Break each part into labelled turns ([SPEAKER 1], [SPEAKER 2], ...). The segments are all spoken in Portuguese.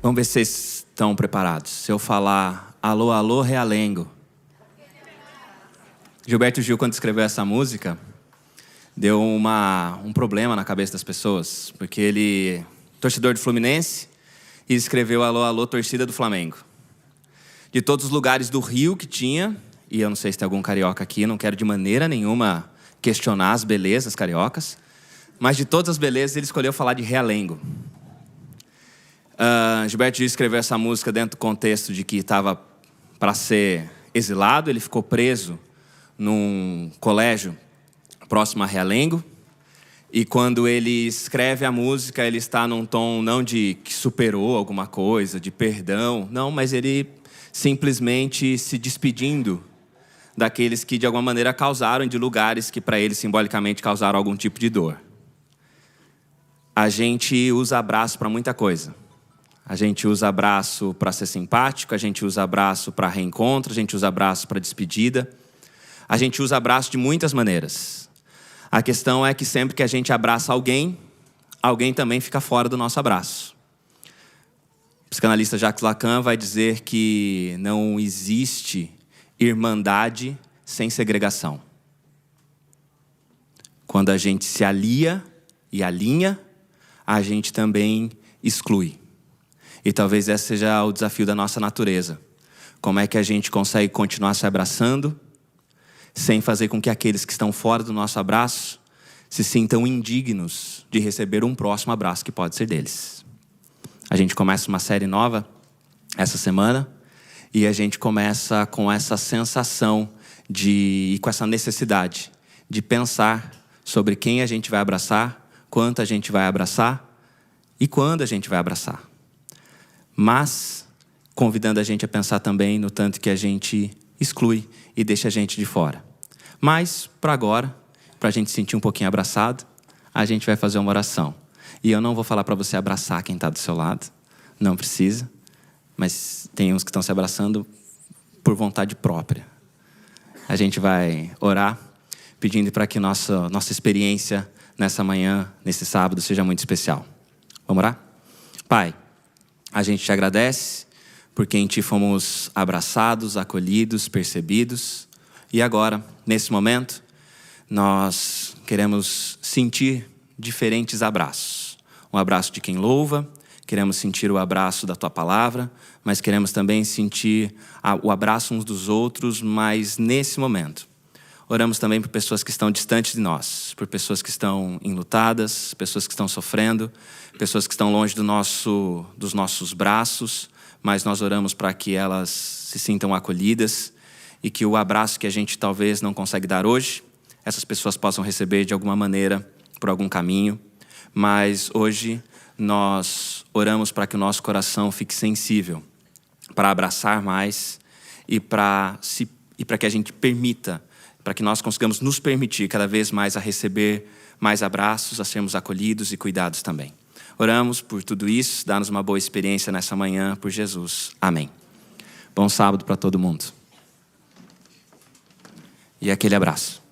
[SPEAKER 1] Vamos ver se vocês estão preparados. Se eu falar alô, alô, Realengo. Gilberto Gil, quando escreveu essa música, deu um problema na cabeça das pessoas. Porque ele, torcedor do Fluminense, e escreveu alô, alô, torcida do Flamengo. De todos os lugares do Rio que tinha, e eu não sei se tem algum carioca aqui, não quero de maneira nenhuma questionar as belezas cariocas, mas de todas as belezas ele escolheu falar de Realengo. Gilberto Gil escreveu essa música dentro do contexto de que estava para ser exilado. Ele ficou preso num colégio próximo a Realengo. E quando ele escreve a música, ele está num tom não de que superou alguma coisa, de perdão. Não, mas ele simplesmente se despedindo daqueles que de alguma maneira causaram, de lugares que para ele simbolicamente causaram algum tipo de dor. A gente usa abraço para muita coisa. A gente usa abraço para ser simpático, a gente usa abraço para reencontro, a gente usa abraço para despedida. A gente usa abraço de muitas maneiras. A questão é que sempre que a gente abraça alguém, alguém também fica fora do nosso abraço. O psicanalista Jacques Lacan vai dizer que não existe irmandade sem segregação. Quando a gente se alia e alinha, a gente também exclui. E talvez esse seja o desafio da nossa natureza. Como é que a gente consegue continuar se abraçando sem fazer com que aqueles que estão fora do nosso abraço se sintam indignos de receber um próximo abraço que pode ser deles. A gente começa uma série nova essa semana e a gente começa com essa sensação e com essa necessidade de pensar sobre quem a gente vai abraçar, quanto a gente vai abraçar e quando a gente vai abraçar. Mas convidando a gente a pensar também no tanto que a gente exclui e deixa a gente de fora. Mas, para agora, para a gente sentir um pouquinho abraçado, a gente vai fazer uma oração. E eu não vou falar para você abraçar quem está do seu lado, não precisa, mas tem uns que estão se abraçando por vontade própria. A gente vai orar, pedindo para que nossa experiência nessa manhã, nesse sábado, seja muito especial. Vamos orar? Pai, a gente te agradece porque em Ti fomos abraçados, acolhidos, percebidos. E agora, nesse momento, nós queremos sentir diferentes abraços. Um abraço de quem louva, queremos sentir o abraço da Tua palavra, mas queremos também sentir o abraço uns dos outros, mas nesse momento. Oramos também por pessoas que estão distantes de nós, por pessoas que estão enlutadas, pessoas que estão sofrendo, pessoas que estão longe dos nossos braços, mas nós oramos para que elas se sintam acolhidas e que o abraço que a gente talvez não consegue dar hoje, essas pessoas possam receber de alguma maneira, por algum caminho. Mas hoje nós oramos para que o nosso coração fique sensível, para abraçar mais e para que a gente permita, para que nós consigamos nos permitir cada vez mais a receber mais abraços, a sermos acolhidos e cuidados também. Oramos por tudo isso, dá-nos uma boa experiência nessa manhã, por Jesus. Amém. Bom sábado para todo mundo. E aquele abraço.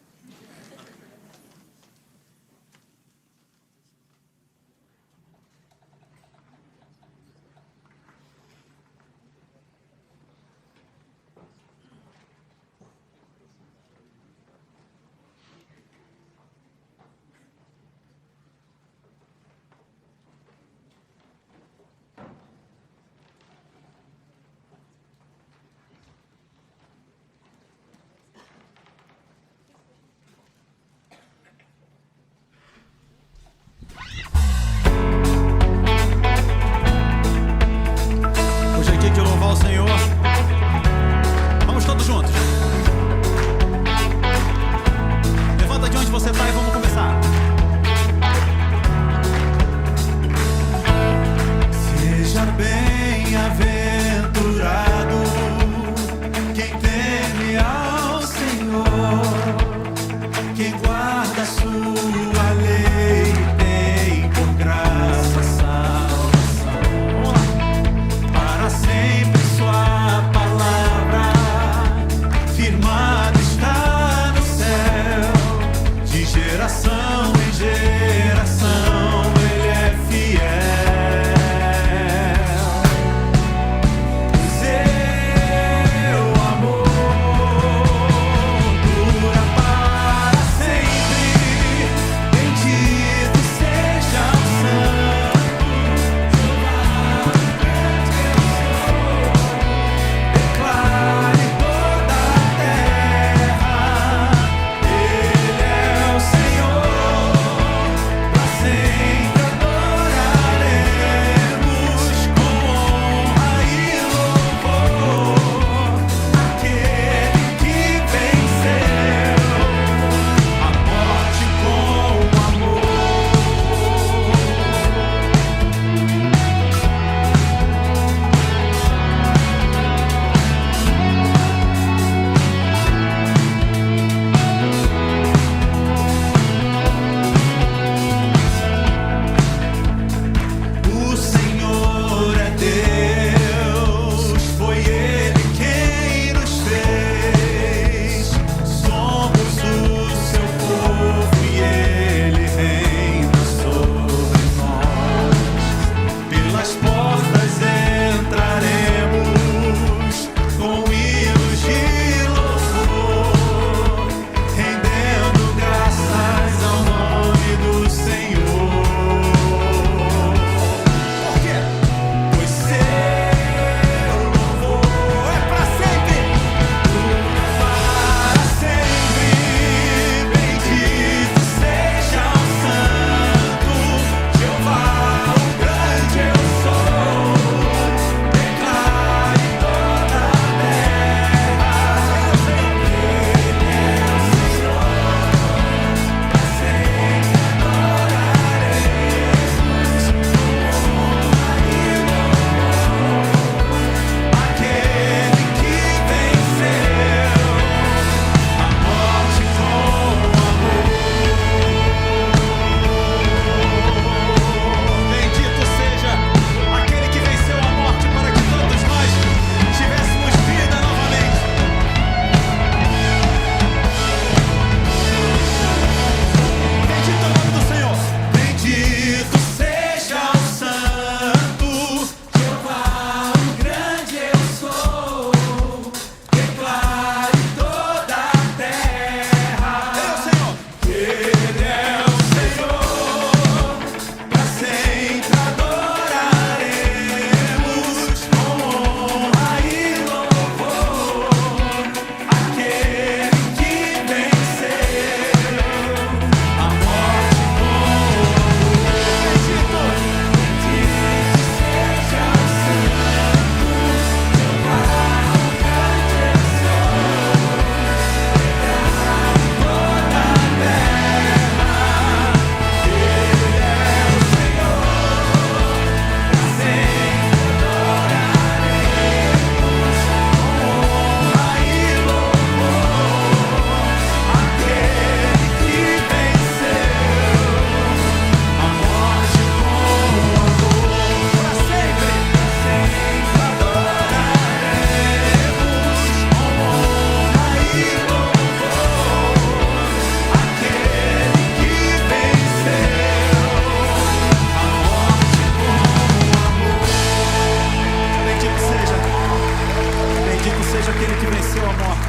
[SPEAKER 2] aquele que venceu a morte.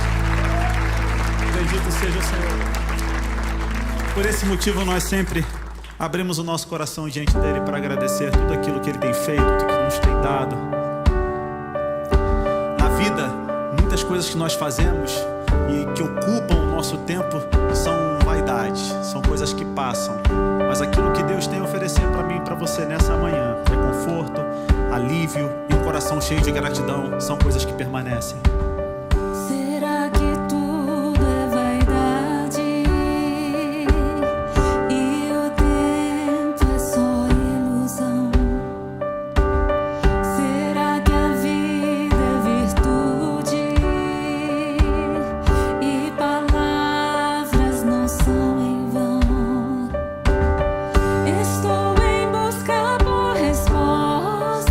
[SPEAKER 2] Bendito seja o Senhor. Por esse motivo nós sempre abrimos o nosso coração diante dele para agradecer tudo aquilo que ele tem feito, tudo que nos tem dado. Na vida, muitas coisas que nós fazemos e que ocupam o nosso tempo são vaidades, são coisas que passam. Mas aquilo que Deus tem a oferecer para mim e para você nessa manhã é conforto, alívio e um coração cheio de gratidão. São coisas que permanecem.
[SPEAKER 3] Será que tudo é vaidade e o tempo é só ilusão? Será que a vida é virtude e palavras não são em vão? Estou em busca por respostas.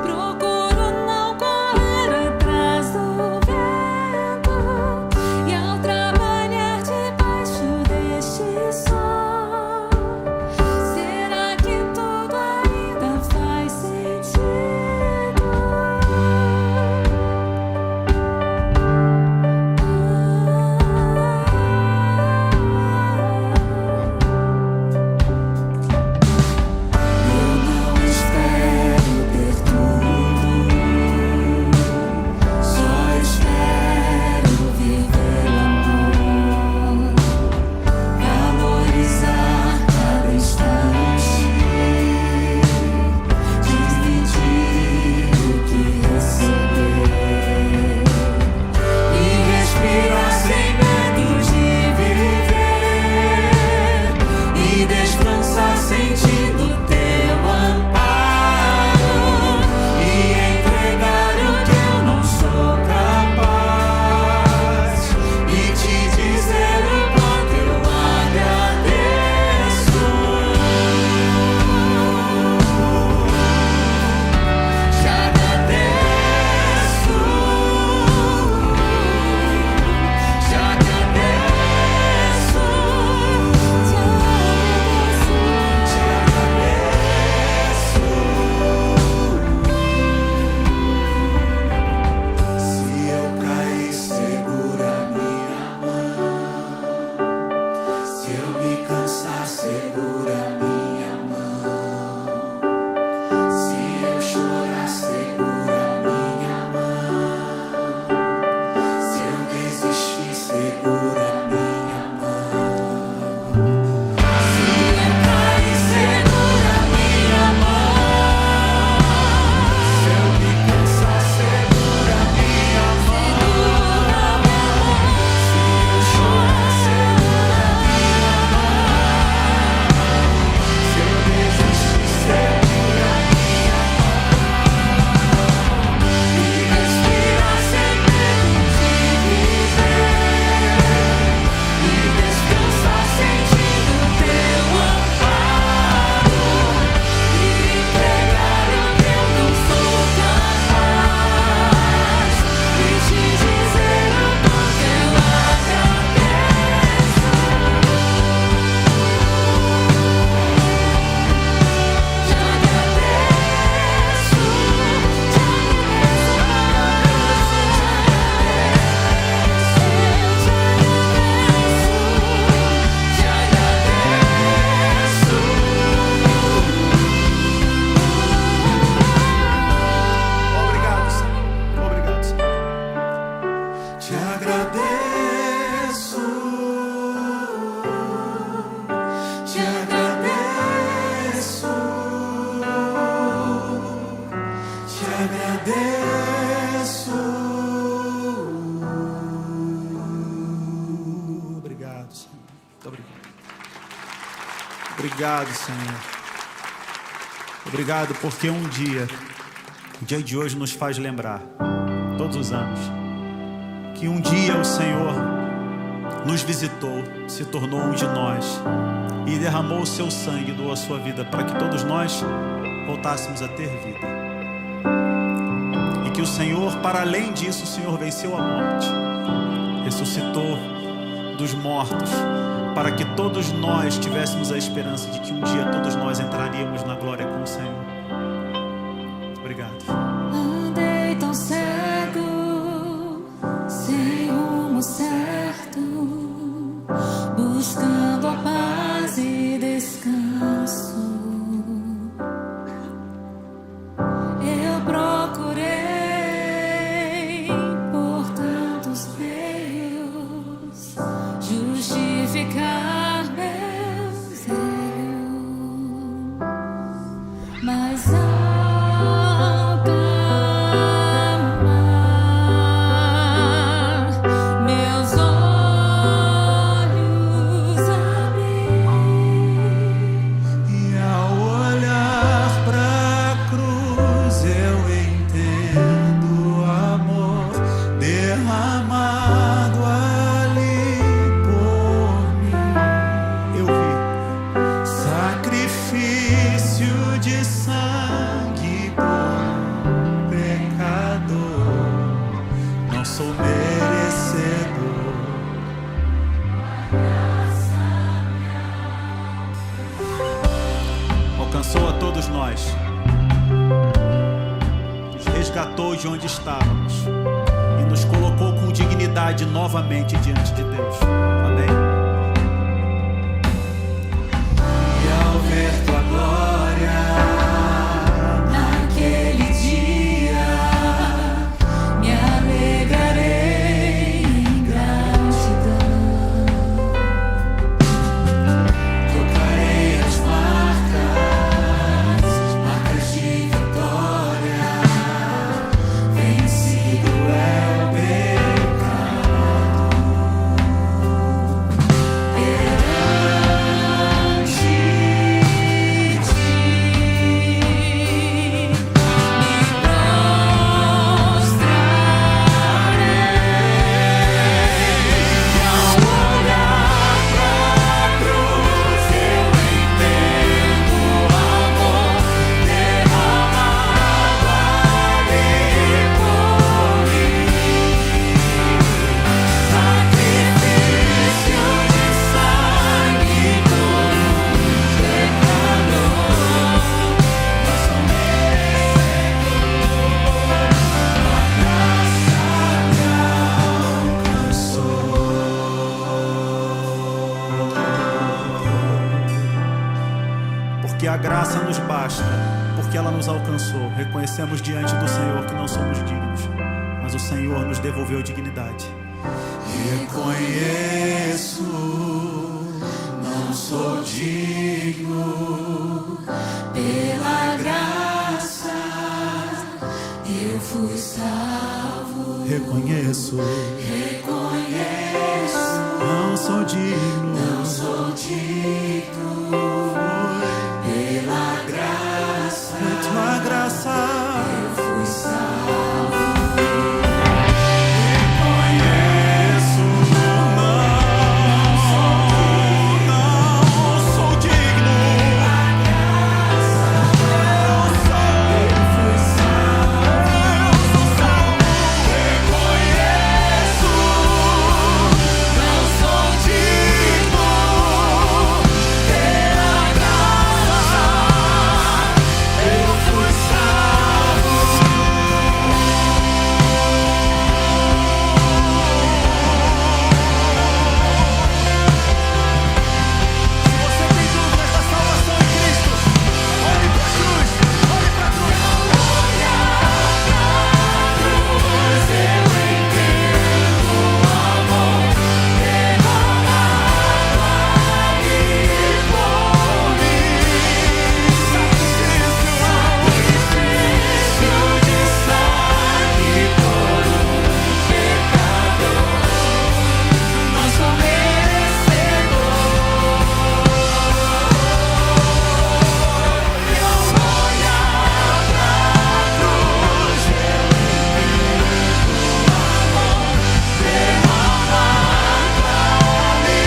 [SPEAKER 3] Procuro não correr atrás do vento. E ao trabalhar debaixo deste sol, será que tudo ainda faz sentido? Eu não espero ter tudo, só espero viver o amor, valorizar cada instante, dividir o que receber e respirar sem medo de viver e descansar sentindo teu amparo e entregar o que eu não sou capaz e te dizer o quanto eu agradeço. Te agradeço, te agradeço, te agradeço. Se eu cair, segura minha mão. Se eu me cansar, segura minha mão. Se eu chorar, segura minha mão. Se eu desistir, segura minha mão. Se eu cair, segura minha mão. Se eu me cansar, segura minha mão. Se eu chorar, segura minha mão. Se eu desistir, segura minha mão. E respirar sem medo de viver e descansar sentindo teu amparo e entregar o que eu não sou capaz e te dizer o quanto eu agradeço. Te agradeço, te agradeço.
[SPEAKER 2] Obrigado, Senhor. Obrigado, Senhor. Te agradeço. Te agradeço. Te agradeço. Obrigado, Senhor. Muito obrigado. Obrigado, Senhor. Obrigado porque o dia de hoje nos faz lembrar, todos os anos, que um dia o Senhor nos visitou, se tornou um de nós e derramou o seu sangue, doou a sua vida para que todos nós voltássemos a ter vida. E que o Senhor, para além disso, o Senhor venceu a morte, ressuscitou dos mortos, para que todos nós tivéssemos a esperança de que um dia todos nós entraríamos na glória com o Senhor. Obrigado.
[SPEAKER 3] Andei tão cego
[SPEAKER 2] de onde estávamos e nos colocou com dignidade novamente diante de Deus. Amém?
[SPEAKER 3] E ao ver tua glória naquele dia, me alegrarei em gratidão. Tocarei as marcas de vitória. Vencido é o pecado. Perante ti me prostrarei. Ao olhar pra cruz eu entendo o amor derramado ali por mim. Sacrifício de sangue por pecador. Nós somos
[SPEAKER 2] Porque a graça nos basta, porque ela nos alcançou. Reconhecemos diante do Senhor que não somos dignos, mas o Senhor nos devolveu dignidade.
[SPEAKER 3] Reconheço, não sou digno, pela graça eu fui salvo.
[SPEAKER 2] Reconheço,
[SPEAKER 3] Reconheço,
[SPEAKER 2] não sou digno,
[SPEAKER 3] não sou digno, pela graça
[SPEAKER 2] foi tua graça.
[SPEAKER 3] eu fui salvo.
[SPEAKER 2] Reconheço, não sou digno,
[SPEAKER 3] Eu fui salvo.
[SPEAKER 2] eu sou salvo. Reconheço,
[SPEAKER 3] Não sou digno, pela graça eu fui salvo.
[SPEAKER 2] se você tem dúvidas da salvação em Cristo, olhe pra cruz, olhe pra cruz.
[SPEAKER 3] Pois eu entendo o amor derramado ali por mim. Sacrifício de sangue por pecador. Não sou merecedor. E ao olhar pra cruz eu entendo o amor derramado ali por mim.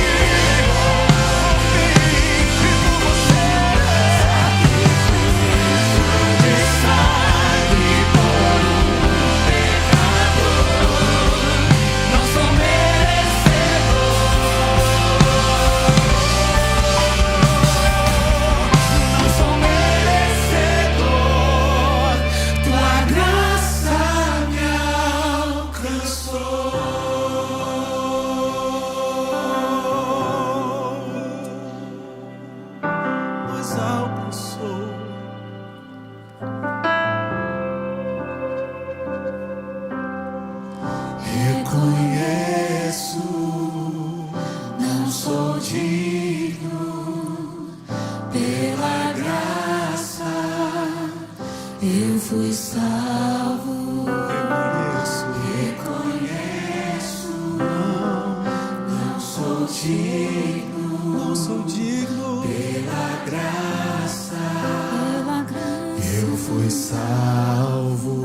[SPEAKER 3] Sacrifício de sangue por pecador. Não sou merecedor. Não sou merecedor, tua graça me alcançou.
[SPEAKER 2] Nos alcançou.
[SPEAKER 3] Reconheço, não sou digno, pela graça eu fui salvo. Reconheço, não sou digno,
[SPEAKER 2] Não sou digno,
[SPEAKER 3] pela graça eu fui salvo.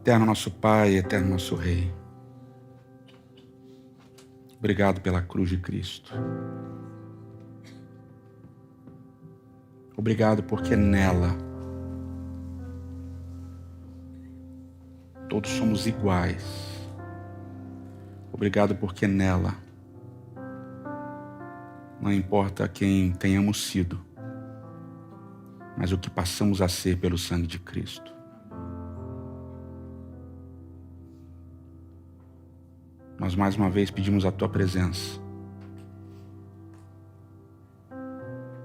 [SPEAKER 4] Eterno nosso Pai, eterno nosso Rei, obrigado pela cruz de Cristo. Obrigado porque nela todos somos iguais. Obrigado porque nela não importa quem tenhamos sido, mas o que passamos a ser pelo sangue de Cristo. Nós mais uma vez pedimos a Tua presença.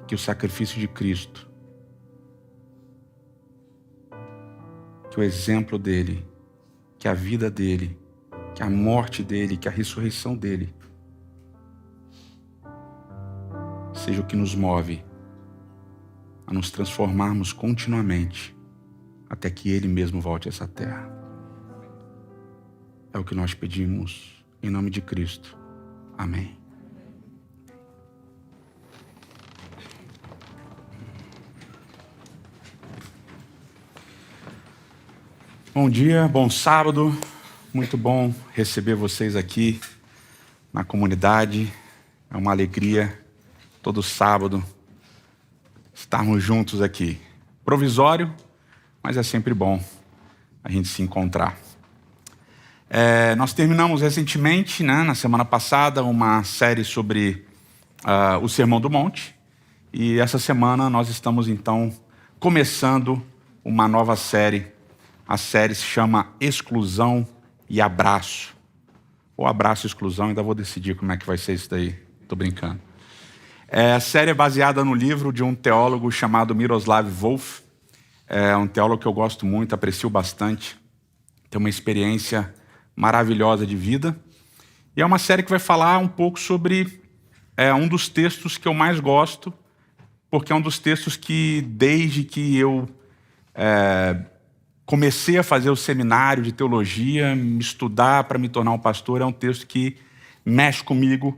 [SPEAKER 4] Que o sacrifício de Cristo, que o exemplo dele, que a vida dele, que a morte dele, que a ressurreição dele, seja o que nos move a nos transformarmos continuamente até que ele mesmo volte a essa terra. É o que nós pedimos em nome de Cristo. Amém. Bom dia, bom sábado. Muito bom receber vocês aqui na comunidade. É uma alegria todo sábado estarmos juntos aqui. Provisório, mas é sempre bom a gente se encontrar. Nós terminamos recentemente, na semana passada, uma série sobre o Sermão do Monte. E essa semana nós estamos então começando uma nova série. A série se chama Exclusão e Abraço. Ou Abraço e Exclusão, ainda vou decidir como é que vai ser isso daí. Tô brincando. A série é baseada no livro de um teólogo chamado Miroslav Volf. É um teólogo que eu gosto muito, aprecio bastante. Tem uma experiência maravilhosa de vida. E é uma série que vai falar um pouco sobre um dos textos que eu mais gosto, porque é um dos textos que, desde que eu comecei a fazer o seminário de teologia, me estudar para me tornar um pastor, é um texto que mexe comigo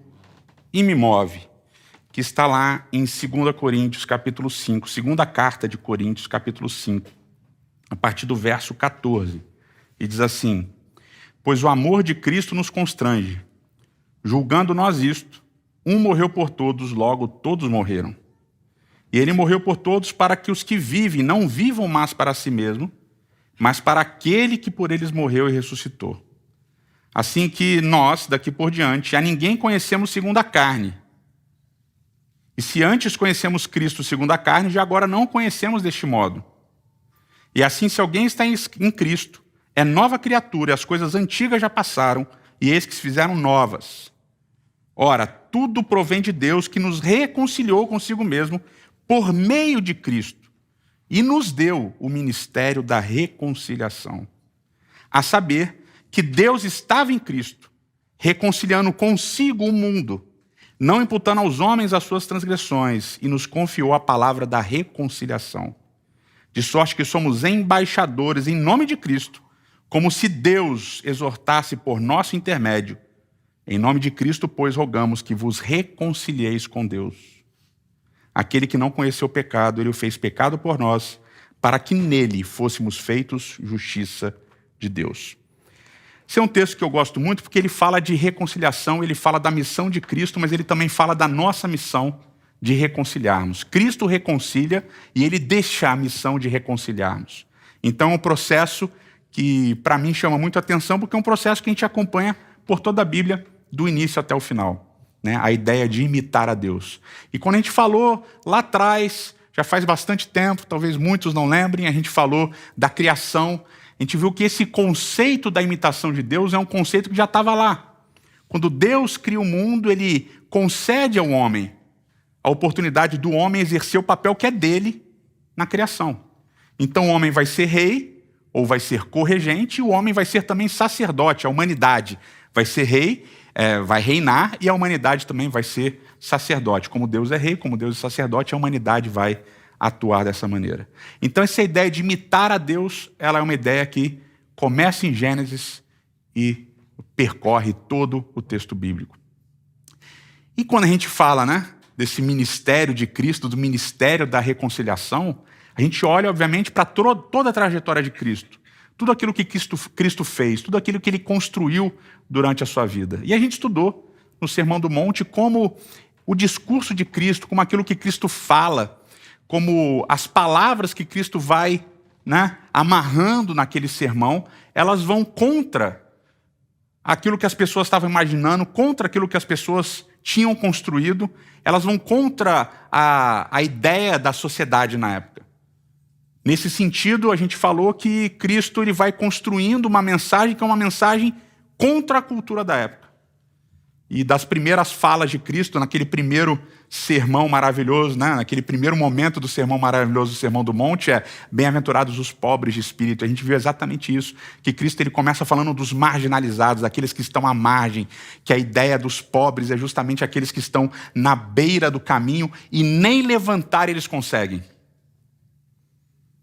[SPEAKER 4] e me move, que está lá em 2 Coríntios, capítulo 5, segunda carta de Coríntios, capítulo 5, a partir do verso 14, e diz assim: pois o amor de Cristo nos constrange, julgando nós isto, um morreu por todos, logo todos morreram. E ele morreu por todos para que os que vivem não vivam mais para si mesmo, mas para aquele que por eles morreu e ressuscitou. Assim que nós, daqui por diante, a ninguém conhecemos segundo a carne. E se antes conhecemos Cristo segundo a carne, já agora não o conhecemos deste modo. E assim, se alguém está em Cristo, é nova criatura, as coisas antigas já passaram, e eis que se fizeram novas. Ora, tudo provém de Deus, que nos reconciliou consigo mesmo por meio de Cristo, e nos deu o ministério da reconciliação. A saber, que Deus estava em Cristo, reconciliando consigo o mundo, não imputando aos homens as suas transgressões, e nos confiou a palavra da reconciliação. De sorte que somos embaixadores em nome de Cristo, como se Deus exortasse por nosso intermédio. Em nome de Cristo, pois, rogamos que vos reconcilieis com Deus. Aquele que não conheceu o pecado, ele o fez pecado por nós, para que nele fôssemos feitos justiça de Deus. Esse é um texto que eu gosto muito, porque ele fala de reconciliação, ele fala da missão de Cristo, mas ele também fala da nossa missão de reconciliarmos. Cristo reconcilia e ele deixa a missão de reconciliarmos. Então é um processo que, para mim, chama muito a atenção, porque é um processo que a gente acompanha por toda a Bíblia, do início até o final. A ideia de imitar a Deus. E quando a gente falou lá atrás, já faz bastante tempo, talvez muitos não lembrem, a gente falou da criação, a gente viu que esse conceito da imitação de Deus é um conceito que já estava lá. Quando Deus cria o mundo, ele concede ao homem a oportunidade do homem exercer o papel que é dele na criação. Então o homem vai ser rei, ou vai ser corregente, e o homem vai ser também sacerdote, a humanidade vai ser rei, vai reinar, e a humanidade também vai ser sacerdote. Como Deus é rei, como Deus é sacerdote, a humanidade vai atuar dessa maneira. Então essa ideia de imitar a Deus, ela é uma ideia que começa em Gênesis e percorre todo o texto bíblico. E quando a gente fala, desse ministério de Cristo, do ministério da reconciliação, a gente olha, obviamente, para toda a trajetória de Cristo. Tudo aquilo que Cristo fez, tudo aquilo que ele construiu durante a sua vida. E a gente estudou no Sermão do Monte como o discurso de Cristo, como aquilo que Cristo fala, como as palavras que Cristo vai né, amarrando naquele sermão, elas vão contra aquilo que as pessoas estavam imaginando, contra aquilo que as pessoas tinham construído, elas vão contra a ideia da sociedade na época. Nesse sentido, a gente falou que Cristo ele vai construindo uma mensagem que é uma mensagem contra a cultura da época. E das primeiras falas de Cristo, naquele primeiro sermão maravilhoso, né? Naquele primeiro momento do sermão maravilhoso, do Sermão do Monte, é bem-aventurados os pobres de espírito. A gente viu exatamente isso, que Cristo ele começa falando dos marginalizados, daqueles que estão à margem, que a ideia dos pobres é justamente aqueles que estão na beira do caminho e nem levantar eles conseguem.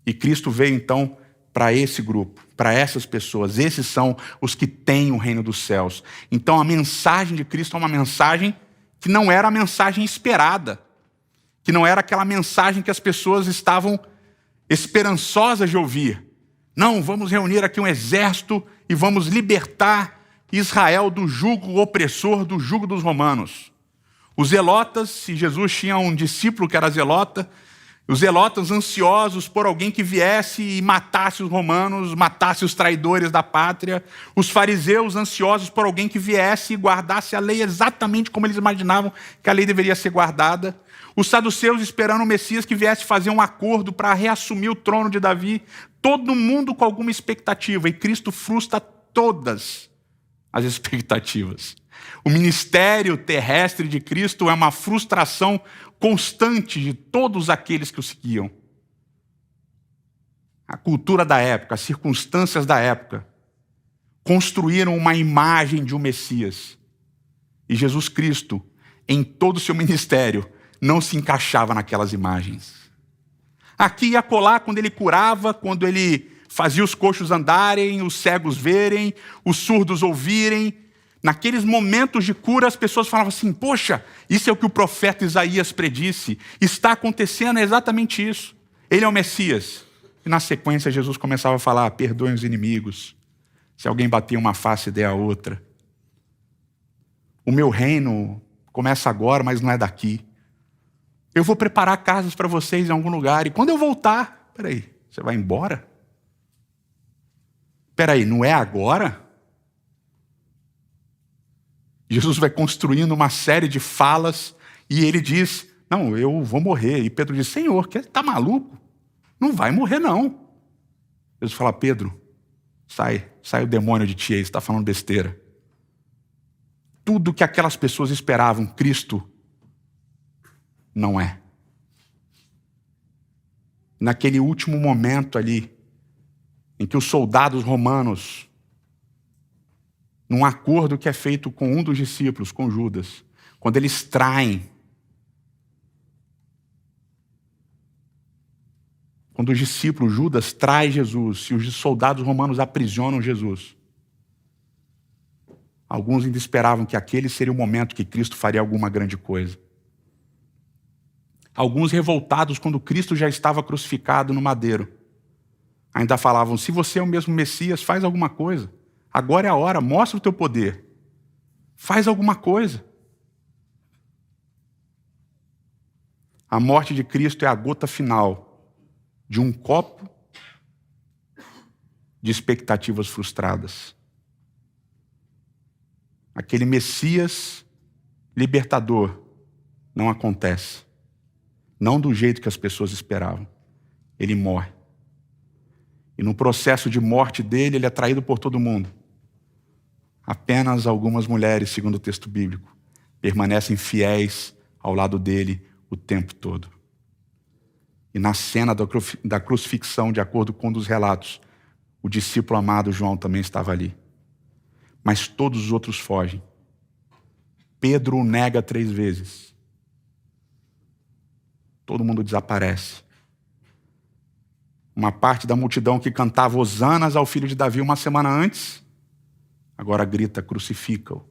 [SPEAKER 4] E Cristo veio então para esse grupo, para essas pessoas. Esses são os que têm o reino dos céus. Então a mensagem de Cristo é uma mensagem que não era a mensagem esperada, que não era aquela mensagem que as pessoas estavam esperançosas de ouvir. Não, vamos reunir aqui um exército e vamos libertar Israel do jugo opressor, do jugo dos romanos. Os zelotas, se Jesus tinha um discípulo que era zelota, os zelotas ansiosos por alguém que viesse e matasse os romanos, matasse os traidores da pátria. Os fariseus ansiosos por alguém que viesse e guardasse a lei exatamente como eles imaginavam que a lei deveria ser guardada. Os saduceus esperando o Messias que viesse fazer um acordo para reassumir o trono de Davi. Todo mundo com alguma expectativa. E Cristo frustra todas as expectativas. O ministério terrestre de Cristo é uma frustração constante de todos aqueles que o seguiam. A cultura da época, as circunstâncias da época, construíram uma imagem de um Messias. E Jesus Cristo, em todo o seu ministério, não se encaixava naquelas imagens. Aqui e acolá, quando ele curava, quando ele fazia os coxos andarem, os cegos verem, os surdos ouvirem, naqueles momentos de cura, as pessoas falavam assim, poxa, isso é o que o profeta Isaías predisse. Está acontecendo exatamente isso. Ele é o Messias. E na sequência, Jesus começava a falar, perdoem os inimigos. Se alguém bater uma face, dê a outra. O meu reino começa agora, mas não é daqui. Eu vou preparar casas para vocês em algum lugar. E quando eu voltar, peraí, você vai embora? Peraí, não é agora? Jesus vai construindo uma série de falas e ele diz, não, eu vou morrer. E Pedro diz, Senhor, está maluco? Não vai morrer, não. Jesus fala, Pedro, sai o demônio de ti aí, você está falando besteira. Tudo que aquelas pessoas esperavam, Cristo não é. Naquele último momento ali, em que os soldados romanos, num acordo que é feito com um dos discípulos, com Judas, quando eles traem, quando os discípulos, Judas, trai Jesus, e os soldados romanos aprisionam Jesus, alguns ainda esperavam que aquele seria o momento que Cristo faria alguma grande coisa. Alguns revoltados quando Cristo já estava crucificado no madeiro, ainda falavam, se você é o mesmo Messias, faz alguma coisa. Agora é a hora, mostra o teu poder. Faz alguma coisa. A morte de Cristo é a gota final de um copo de expectativas frustradas. Aquele Messias libertador não acontece. Não do jeito que as pessoas esperavam. Ele morre. E no processo de morte dele, ele é traído por todo mundo. Apenas algumas mulheres, segundo o texto bíblico, permanecem fiéis ao lado dele o tempo todo. E na cena da crucifixão, de acordo com um dos relatos, o discípulo amado João também estava ali. Mas todos os outros fogem. Pedro o nega 3 vezes. Todo mundo desaparece. Uma parte da multidão que cantava hosanas ao filho de Davi uma semana antes, agora grita, crucifica-o.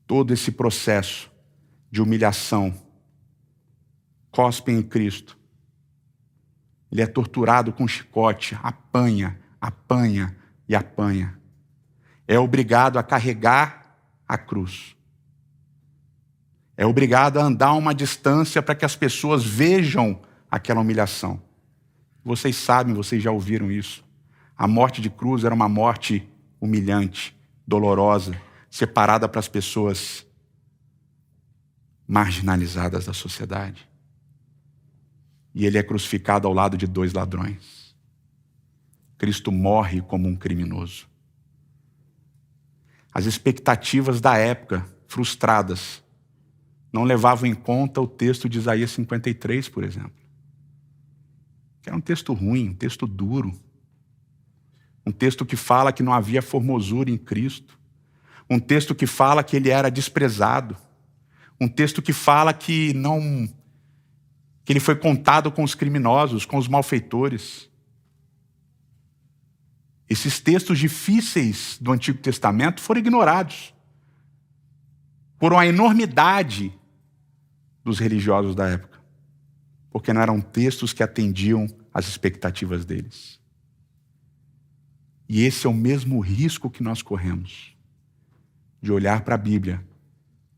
[SPEAKER 4] Todo esse processo de humilhação, cospem em Cristo. Ele é torturado com chicote, apanha, apanha e apanha. É obrigado a carregar a cruz. É obrigado a andar uma distância para que as pessoas vejam aquela humilhação. Vocês sabem, vocês já ouviram isso. A morte de cruz era uma morte humilhante, dolorosa, separada para as pessoas marginalizadas da sociedade. E ele é crucificado ao lado de 2 ladrões. Cristo morre como um criminoso. As expectativas da época, frustradas, não levavam em conta o texto de Isaías 53, por exemplo. Que era um texto ruim, um texto duro. Um texto que fala que não havia formosura em Cristo. Um texto que fala que ele era desprezado. Um texto que fala que ele foi contado com os criminosos, com os malfeitores. Esses textos difíceis do Antigo Testamento foram ignorados por uma enormidade dos religiosos da época, porque não eram textos que atendiam às expectativas deles. E esse é o mesmo risco que nós corremos, de olhar para a Bíblia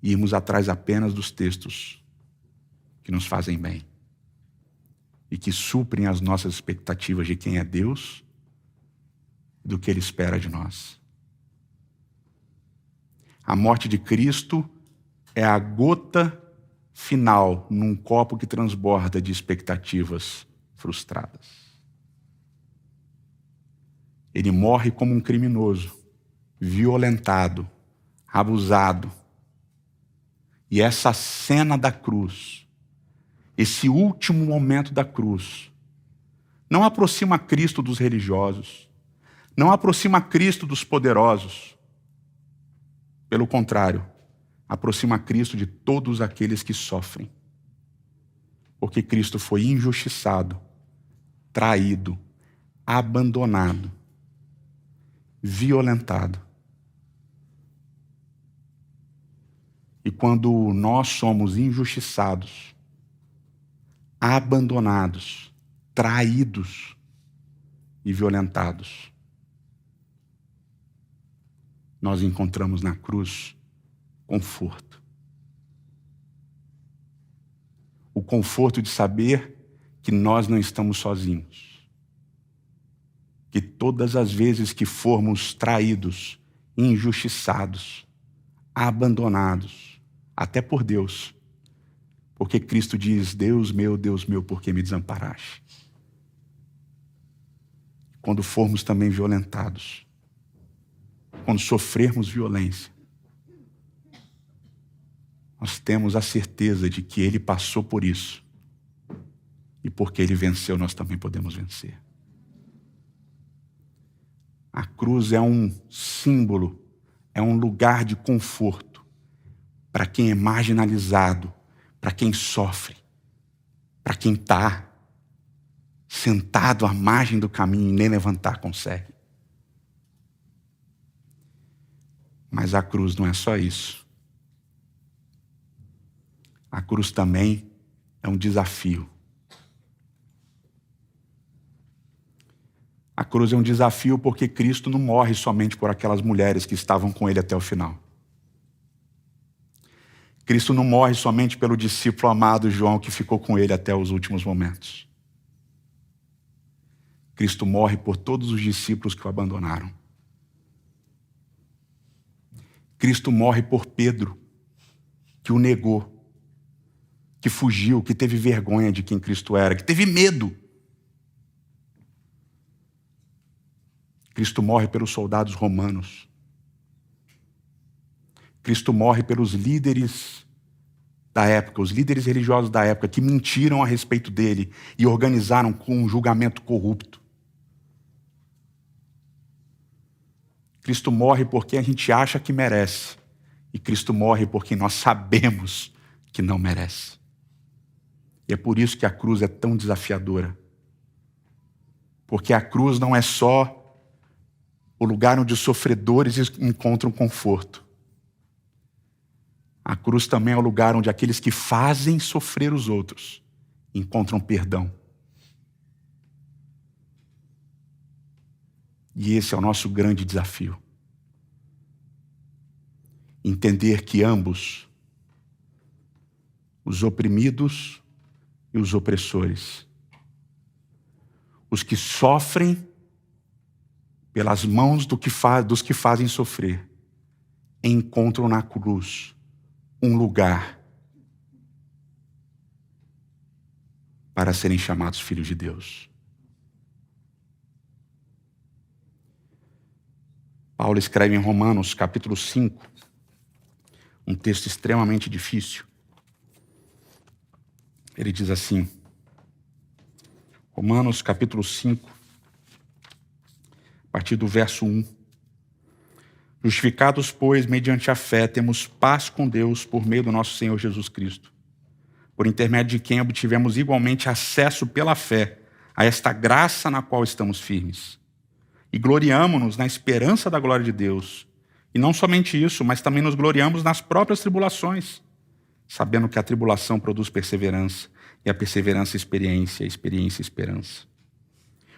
[SPEAKER 4] e irmos atrás apenas dos textos que nos fazem bem e que suprem as nossas expectativas de quem é Deus e do que Ele espera de nós. A morte de Cristo é a gota final num copo que transborda de expectativas frustradas. Ele morre como um criminoso, violentado, abusado. E essa cena da cruz, esse último momento da cruz, não aproxima Cristo dos religiosos, não aproxima Cristo dos poderosos. Pelo contrário, aproxima Cristo de todos aqueles que sofrem. Porque Cristo foi injustiçado, traído, abandonado, violentado. E quando nós somos injustiçados, abandonados, traídos e violentados, nós encontramos na cruz conforto. O conforto de saber que nós não estamos sozinhos. Que todas as vezes que formos traídos, injustiçados, abandonados, até por Deus, porque Cristo diz: Deus meu, por que me desamparaste? Quando formos também violentados, quando sofrermos violência, nós temos a certeza de que Ele passou por isso. E porque Ele venceu, nós também podemos vencer. A cruz é um símbolo, é um lugar de conforto para quem é marginalizado, para quem sofre, para quem está sentado à margem do caminho e nem levantar consegue. Mas a cruz não é só isso. A cruz também é um desafio. A cruz é um desafio porque Cristo não morre somente por aquelas mulheres que estavam com Ele até o final. Cristo não morre somente pelo discípulo amado João que ficou com Ele até os últimos momentos. Cristo morre por todos os discípulos que o abandonaram. Cristo morre por Pedro, que o negou, que fugiu, que teve vergonha de quem Cristo era, que teve medo. Cristo morre pelos soldados romanos. Cristo morre pelos líderes da época, os líderes religiosos da época, que mentiram a respeito dele e organizaram com um julgamento corrupto. Cristo morre porque a gente acha que merece. E Cristo morre porque nós sabemos que não merece. E é por isso que a cruz é tão desafiadora. Porque a cruz não é só o lugar onde os sofredores encontram conforto. A cruz também é o lugar onde aqueles que fazem sofrer os outros encontram perdão. E esse é o nosso grande desafio. Entender que ambos, os oprimidos e os opressores, os que sofrem pelas mãos dos que fazem sofrer, encontram na cruz um lugar para serem chamados filhos de Deus. Paulo escreve em Romanos, capítulo 5, um texto extremamente difícil. Ele diz assim, Romanos, capítulo 5, a partir do verso 1. Justificados, pois, mediante a fé, temos paz com Deus por meio do nosso Senhor Jesus Cristo, por intermédio de quem obtivemos igualmente acesso pela fé a esta graça na qual estamos firmes. E gloriamo-nos na esperança da glória de Deus. E não somente isso, mas também nos gloriamos nas próprias tribulações, sabendo que a tribulação produz perseverança, e a perseverança experiência, a experiência esperança.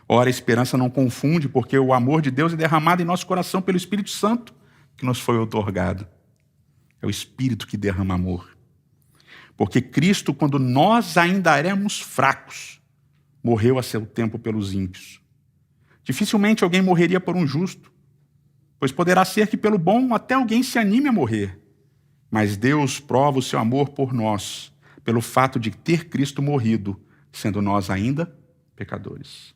[SPEAKER 4] Ora, a esperança não confunde, porque o amor de Deus é derramado em nosso coração pelo Espírito Santo, que nos foi outorgado. É o Espírito que derrama amor. Porque Cristo, quando nós ainda éramos fracos, morreu a seu tempo pelos ímpios. Dificilmente alguém morreria por um justo, pois poderá ser que pelo bom até alguém se anime a morrer. Mas Deus prova o seu amor por nós, pelo fato de ter Cristo morrido, sendo nós ainda pecadores.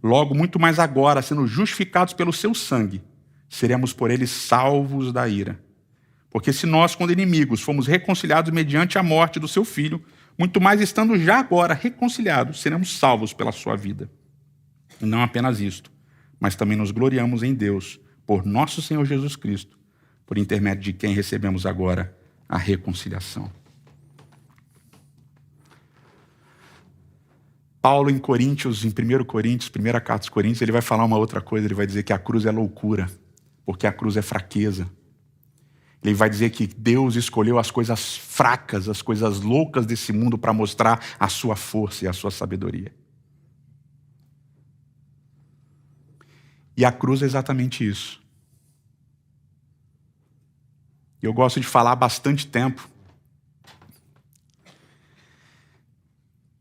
[SPEAKER 4] Logo, muito mais agora, sendo justificados pelo seu sangue, seremos por ele salvos da ira. Porque se nós, quando inimigos, fomos reconciliados mediante a morte do seu Filho, muito mais estando já agora reconciliados, seremos salvos pela sua vida. E não apenas isto, mas também nos gloriamos em Deus, por nosso Senhor Jesus Cristo, por intermédio de quem recebemos agora a reconciliação. Paulo em Coríntios, em 1 Coríntios, primeira carta aos Coríntios, ele vai falar uma outra coisa, ele vai dizer que a cruz é loucura, porque a cruz é fraqueza. Ele vai dizer que Deus escolheu as coisas fracas, as coisas loucas desse mundo para mostrar a sua força e a sua sabedoria. E a cruz é exatamente isso. E eu gosto de falar há bastante tempo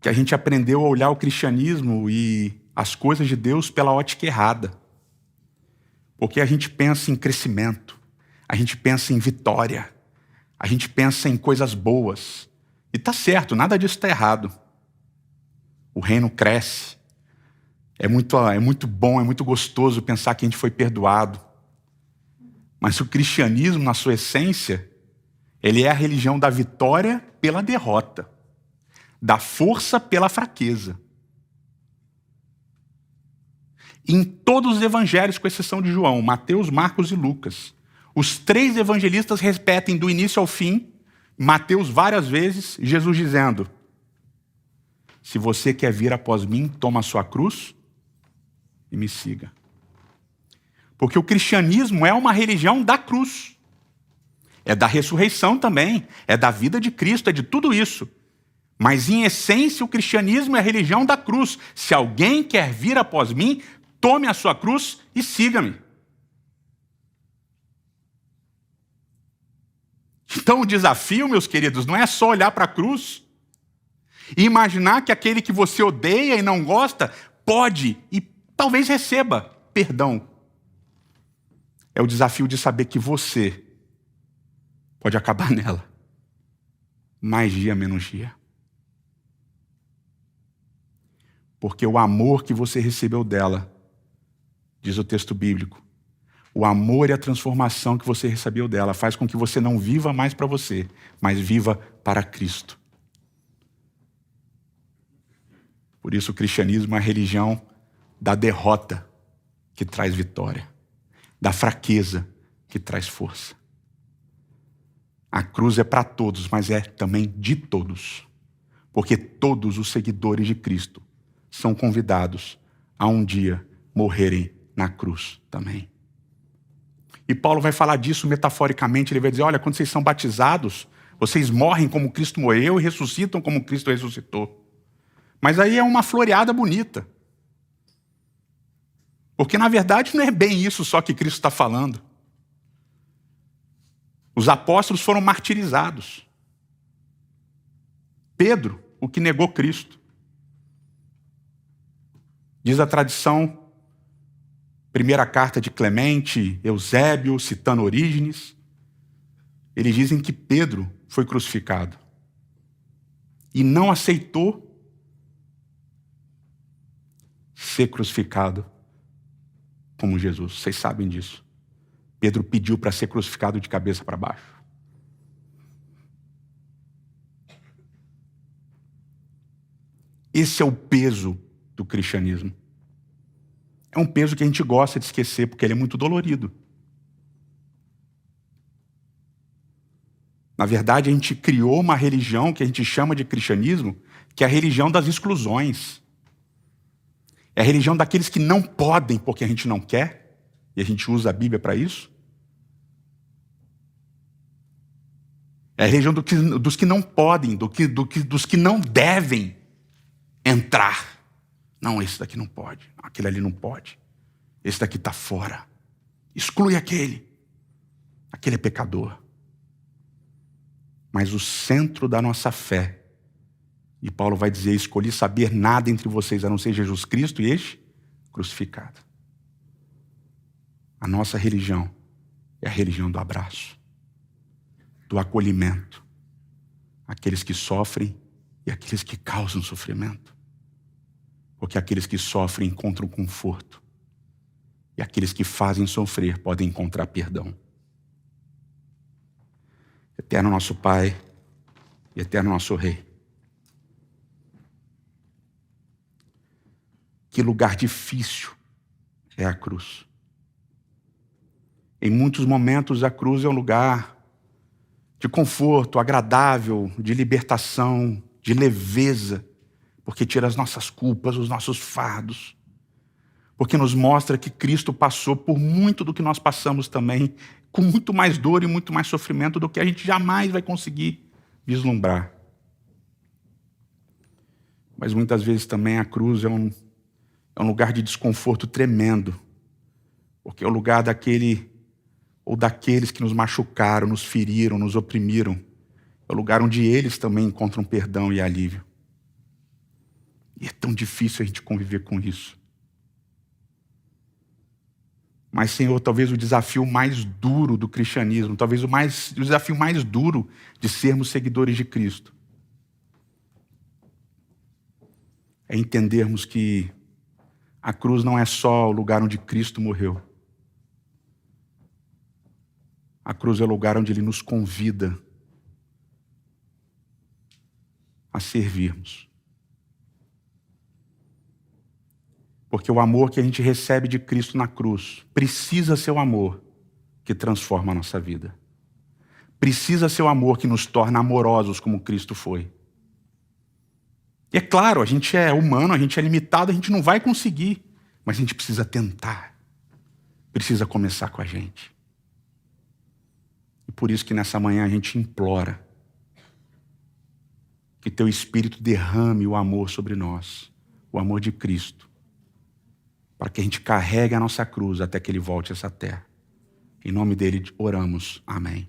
[SPEAKER 4] que a gente aprendeu a olhar o cristianismo e as coisas de Deus pela ótica errada. Porque a gente pensa em crescimento, a gente pensa em vitória, a gente pensa em coisas boas. E está certo, nada disso está errado. O reino cresce. É muito bom, é muito gostoso pensar que a gente foi perdoado. Mas o cristianismo, na sua essência, ele é a religião da vitória pela derrota, da força pela fraqueza. Em todos os evangelhos, com exceção de João, Mateus, Marcos e Lucas, os 3 evangelistas repetem do início ao fim, Mateus várias vezes, Jesus dizendo: se você quer vir após mim, toma a sua cruz e me siga. Porque o cristianismo é uma religião da cruz. É da ressurreição também, é da vida de Cristo, é de tudo isso. Mas em essência o cristianismo é a religião da cruz. Se alguém quer vir após mim, tome a sua cruz e siga-me. Então o desafio, meus queridos, não é só olhar para a cruz e imaginar que aquele que você odeia e não gosta pode e talvez receba perdão. É o desafio de saber que você pode acabar nela. Mais dia, menos dia. Porque o amor que você recebeu dela, diz o texto bíblico, o amor e a transformação que você recebeu dela faz com que você não viva mais para você, mas viva para Cristo. Por isso o cristianismo é a religião da derrota que traz vitória, da fraqueza que traz força. A cruz é para todos, mas é também de todos. Porque todos os seguidores de Cristo são convidados a um dia morrerem na cruz também. E Paulo vai falar disso metaforicamente, ele vai dizer, olha, quando vocês são batizados, vocês morrem como Cristo morreu e ressuscitam como Cristo ressuscitou. Mas aí é uma floreada bonita. Porque na verdade não é bem isso só que Cristo está falando. Os apóstolos foram martirizados. Pedro, o que negou Cristo. Diz a tradição, primeira carta de Clemente, Eusébio, citando Orígenes, eles dizem que Pedro foi crucificado e não aceitou ser crucificado como Jesus. Vocês sabem disso. Pedro pediu para ser crucificado de cabeça para baixo. Esse é o peso do cristianismo. É um peso que a gente gosta de esquecer porque ele é muito dolorido. Na verdade, a gente criou uma religião que a gente chama de cristianismo, que é a religião das exclusões. É a religião daqueles que não podem porque a gente não quer, e a gente usa a Bíblia para isso. É a religião dos que não podem, dos que não devem entrar. Não, esse daqui não pode, aquele ali não pode. Esse daqui está fora. Exclui aquele. Aquele é pecador. Mas o centro da nossa fé, e Paulo vai dizer, escolhi saber nada entre vocês, a não ser Jesus Cristo e este crucificado. A nossa religião é a religião do abraço, do acolhimento. Aqueles que sofrem e aqueles que causam sofrimento. Porque aqueles que sofrem encontram conforto. E aqueles que fazem sofrer podem encontrar perdão. Eterno nosso Pai e eterno nosso Rei. Que lugar difícil é a cruz. Em muitos momentos a cruz é um lugar de conforto, agradável, de libertação, de leveza, porque tira as nossas culpas, os nossos fardos, porque nos mostra que Cristo passou por muito do que nós passamos também, com muito mais dor e muito mais sofrimento do que a gente jamais vai conseguir vislumbrar. Mas muitas vezes também a cruz é um lugar de desconforto tremendo, porque é o lugar daquele ou daqueles que nos machucaram, nos feriram, nos oprimiram. É o lugar onde eles também encontram perdão e alívio. E é tão difícil a gente conviver com isso. Mas, Senhor, talvez o desafio mais duro do cristianismo, talvez o desafio mais duro de sermos seguidores de Cristo, é entendermos que a cruz não é só o lugar onde Cristo morreu. A cruz é o lugar onde Ele nos convida a servirmos. Porque o amor que a gente recebe de Cristo na cruz precisa ser o amor que transforma a nossa vida. Precisa ser o amor que nos torna amorosos como Cristo foi. E é claro, a gente é humano, a gente é limitado, a gente não vai conseguir, mas a gente precisa tentar. Precisa começar com a gente. E por isso que nessa manhã a gente implora que Teu Espírito derrame o amor sobre nós, o amor de Cristo, para que a gente carregue a nossa cruz até que Ele volte a essa terra. Em nome dEle oramos. Amém.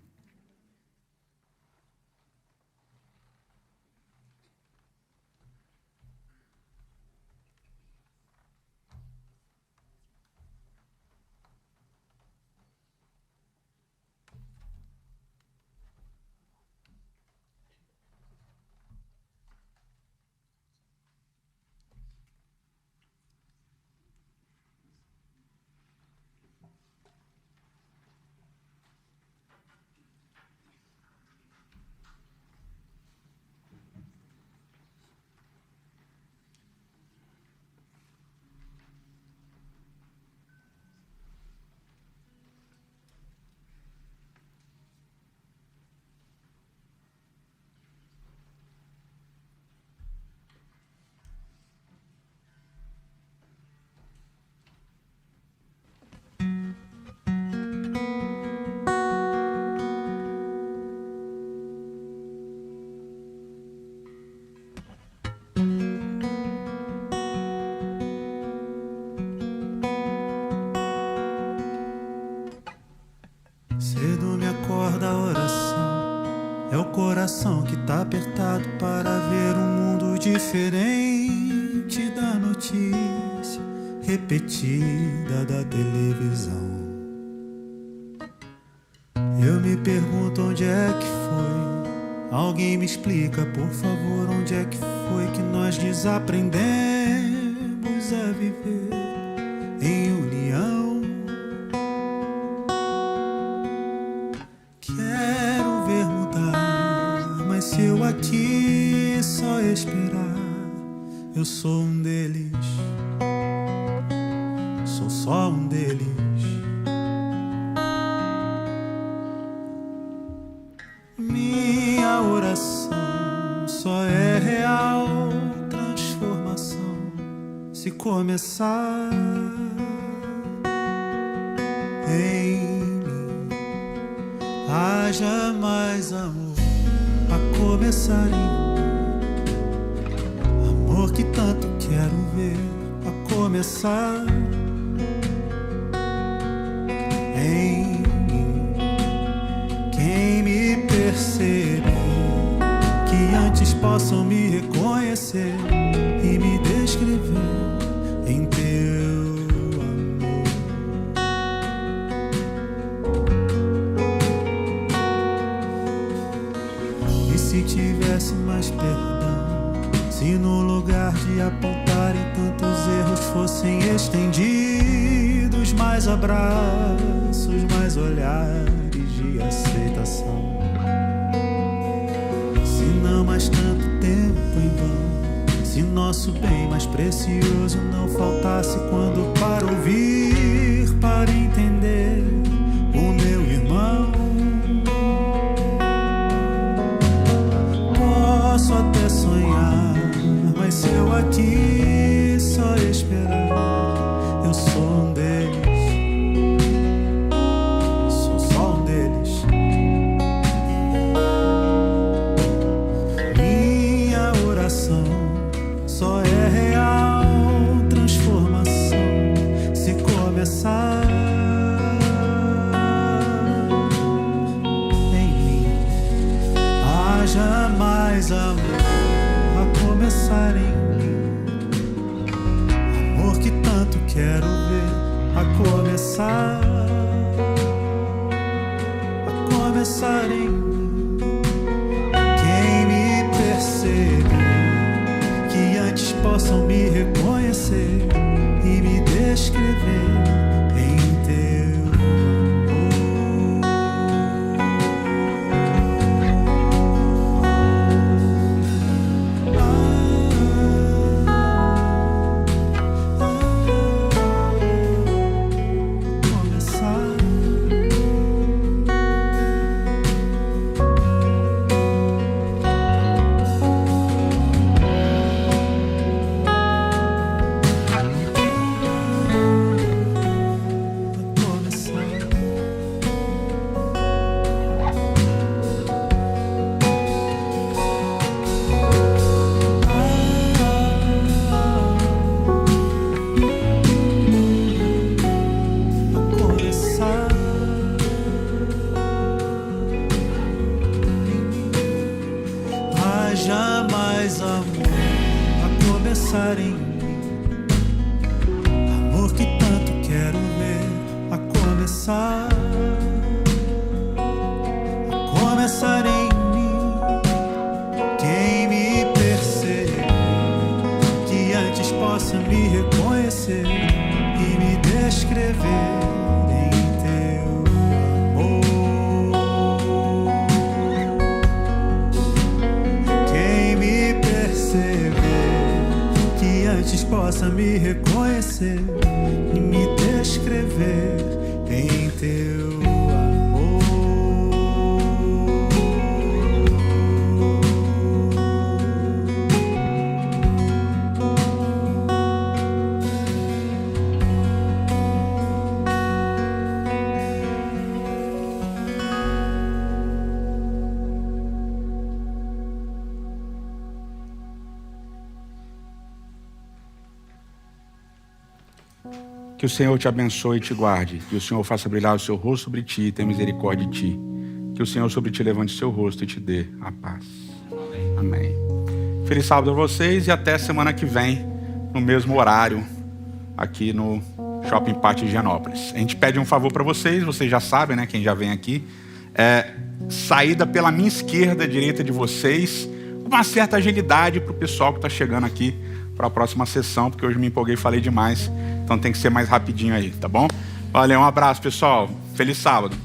[SPEAKER 2] Cedo me acorda a oração, é o coração que tá apertado para ver um mundo diferente da notícia. repetida da televisão. Eu me pergunto onde é que foi. Alguém me explica, por favor, onde é que foi que nós desaprendemos a viver em união. Quero ver mudar, mas se eu aqui só esperar, eu sou um deles, sou só um deles. Minha oração só é real transformação se começar em mim. Haja mais amor a começar em mim. Amor que tanto quero ver a começar em mim. Quem me perceber, que antes possam me reconhecer e me descrever em teu amor. E se tivesse mais perdão, se no lugar de apontarem tantos erros fossem estendidos mais abraços, mais olhares de aceitação. Se não mais tanto tempo em vão, se nosso bem mais precioso não faltasse quando para ouvir, para entender o meu irmão. Posso até sonhar, mas se eu aqui só esperar, eu sou um deles, sou só um deles. Minha oração só é real transformação se começar em mim. Haja mais amor a começar em mim. Amor que tanto quero ver a começar em mim. Quem me perceber, que antes possam me reconhecer e me descrever em teu mais amor a começar em mim. Amor que tanto quero ver a começar em mim. Quem me perceber, que antes possa me reconhecer e me descrever em teu amor. Quem me perceber, que antes possa me reconhecer e me descrever em teu amor.
[SPEAKER 4] Que o Senhor te abençoe e te guarde. Que o Senhor faça brilhar o seu rosto sobre ti e tenha misericórdia de ti. Que o Senhor sobre ti levante o seu rosto e te dê a paz. Amém. Feliz sábado a vocês e até semana que vem, no mesmo horário, aqui no Shopping Pátio de Higienópolis. A gente pede um favor para vocês já sabem, né, quem já vem aqui, saída pela minha esquerda, direita de vocês, uma certa agilidade para o pessoal que está chegando aqui para a próxima sessão, porque hoje me empolguei e falei demais, então tem que ser mais rapidinho aí, tá bom? Valeu, um abraço, pessoal. Feliz sábado.